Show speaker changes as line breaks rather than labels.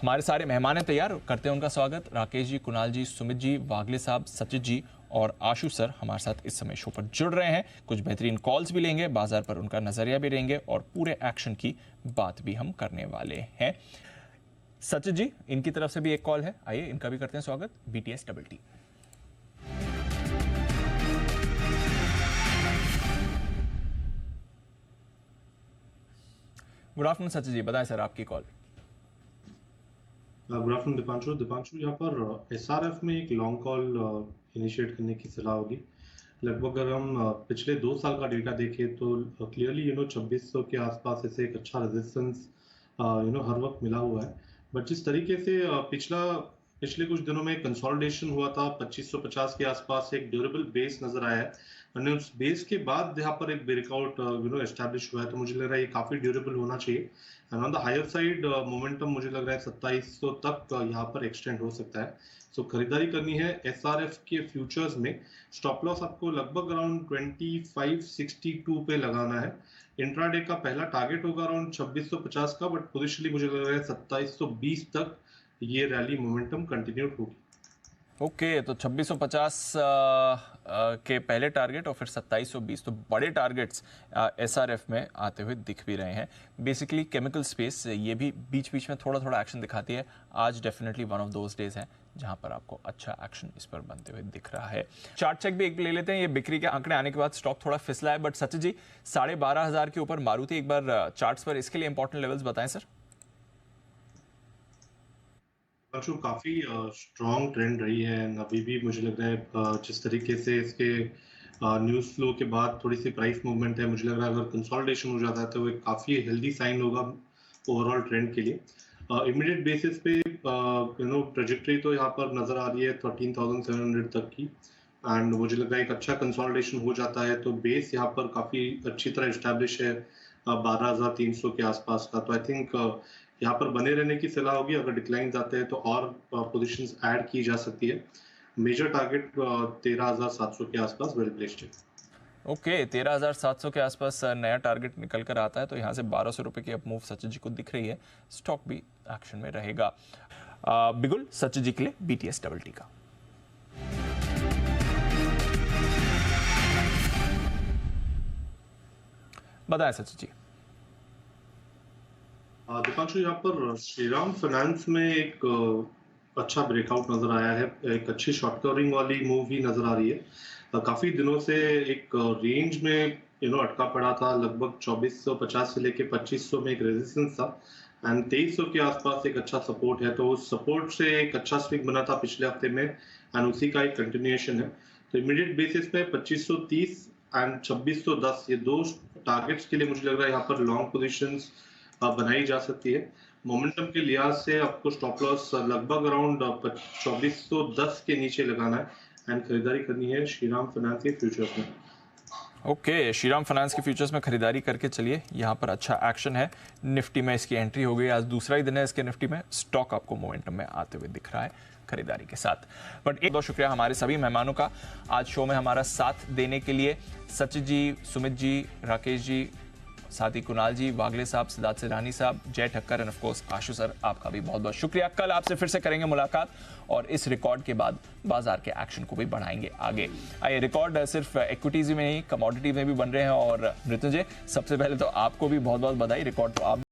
हमारे सारे मेहमान हैं तैयार, करते हैं उनका स्वागत। राकेश जी, कुणाल जी, सुमित जी, वागले साहब, सचित जी और आशु सर हमारे साथ इस समय शो पर जुड़ रहे हैं। कुछ बेहतरीन कॉल्स भी लेंगे, बाजार पर उनका नजरिया भी लेंगे और पूरे एक्शन की बात भी हम करने वाले हैं। सचित जी, इनकी तरफ से भी एक कॉल है, आइए इनका भी करते हैं स्वागत। BTS double T. Good afternoon Sachit ji, बताएं सर आपकी कॉल।
गुड आफ्टरनून दीपांशु यहाँ पर एसआरएफ में एक लॉन्ग कॉल इनिशिएट करने की सलाह होगी। लगभग अगर हम पिछले 2 साल का डेटा देखें तो क्लियरली 2600 के आसपास ऐसे एक अच्छा रेजिस्टेंस हर वक्त मिला हुआ है। बट जिस तरीके से पिछले कुछ दिनों में कंसोलिडेशन हुआ था 2550 के आसपास एक ड्यूरेबल बेस नजर आया है और उस बेस के बाद यहाँ पर एक ब्रेकआउट एस्टैब्लिश हुआ है, तो मुझे लग रहा है ये काफी ड्यूरेबल होना चाहिए। And on the higher side momentum मुझे लग रहा है 2700 तक यहाँ पर एक्सटेंड हो सकता है। सो खरीदारी करनी है एसआरएफ के फ्यूचर्स में। स्टॉप लॉस आपको लगभग अराउंड 2562 पे लगाना है। इंट्राडे का पहला टारगेट होगा अराउंड 2650 का, बट पोजिशनली मुझे लग रहा है 2720 तक ये रैली मोमेंटम कंटिन्यू होगी।
ओके, तो 2650 के पहले टारगेट और फिर 2720, तो बड़े टारगेट्स एसआरएफ में आते हुए दिख भी रहे हैं। बेसिकली केमिकल स्पेस ये भी बीच बीच में थोड़ा थोड़ा एक्शन दिखाती है। आज definitely one of those days है जहां पर आपको अच्छा एक्शन इस पर बनते हुए दिख रहा है। चार्ट चेक भी एक ले लेते हैं। ये बिक्री के आंकड़े आने के बाद स्टॉक थोड़ा फिसला है, बट सचिन जी 12,500 के ऊपर मारुति एक बार चार्ट्स पर, इसके लिए इंपॉर्टेंट लेवल्स बताएं सर।
काफी स्ट्रॉन्ग ट्रेंड रही है। अभी भी मुझे लग रहा है जिस तरीके से इसके न्यूज फ्लो के बाद थोड़ी सी प्राइस मूवमेंट है, मुझे लग रहा है अगर कंसोलिडेशन हो जाता है तो एक काफी हेल्दी साइन होगा ओवरऑल ट्रेंड के लिए। इमीडिएट बेसिस पे ट्रेजेक्टरी तो यहाँ पर नजर आ रही है 13,700 तक की। एंड मुझे लग रहा है एक अच्छा कंसोलिडेशन हो जाता है तो बेस यहाँ पर काफी अच्छी तरह एस्टैब्लिश है 12,300 के आसपास का। तो आई थिंक यहाँ पर बने रहने की सलाह होगी। अगर डिक्लाइन आते हैं तो और पोजीशंस ऐड की जा सकती है। मेजर टारगेट 13,700 के आसपास वेल प्लेस्ड है।
ओके, 13,700 के आसपास नया टारगेट निकल कर आता है, तो यहाँ से 1,200 रुपए की अप मूव सचिन जी को दिख रही है। स्टॉक भी एक्शन में रहेगा। बिगुल सचिन जी के लिए BTS डबल टी का। बताएं सचिन जी।
दीपांशु, यहाँ पर श्रीराम फाइनेंस में एक अच्छा ब्रेकआउट नजर आया है। एक अच्छी शॉर्ट कवरिंग वाली मूव भी नजर आ रही है। काफी दिनों से एक रेंज में अटका पड़ा था। लगभग 2450 से लेके 2500 में एक रेजिस्टेंस था एंड 2300 के आसपास एक अच्छा सपोर्ट है। तो उस सपोर्ट से एक अच्छा स्विंग बना था पिछले हफ्ते में एंड उसी का एक कंटिन्यूएशन है। तो इमीडिएट बेसिस पे 2530 एंड 2610 ये दो टारगेट्स के लिए मुझे लग रहा है यहाँ पर लॉन्ग पोजीशंस बनाई जा सकती है। मोमेंटम के लिहाज से आपको स्टॉप लॉस लगभग अराउंड 2410 के नीचे लगाना है एंड खरीदारी करनी है श्रीराम फाइनेंस के फ्यूचर्स में।
ओके, श्रीराम फाइनेंस के फ्यूचर्स में खरीदारी करके चलिए। यहाँ पर अच्छा एक्शन है। निफ्टी में इसकी एंट्री हो गई, आज दूसरा ही दिन है इसके निफ्टी में। स्टॉक आपको मोमेंटम में आते हुए दिख रहा है खरीदारी के साथ। बट एक बहुत शुक्रिया हमारे सभी मेहमानों का आज शो में हमारा साथ देने के लिए। सचिन जी, सुमित जी, राकेश जी, साथ ही कुणाल जी, वागले साहब, सिद्धार्थ सिरानी साहब, जय Thakkar end of course Ashu sir, आपका भी बहुत बहुत शुक्रिया। कल आपसे फिर से करेंगे मुलाकात और इस रिकॉर्ड के बाद बाजार के एक्शन को भी बढ़ाएंगे आगे। आइए, रिकॉर्ड सिर्फ इक्विटीज में नहीं कमोडिटी में भी बन रहे हैं। और मृत्युंजय, सबसे पहले तो आपको भी बहुत बहुत बधाई। रिकॉर्ड तो आप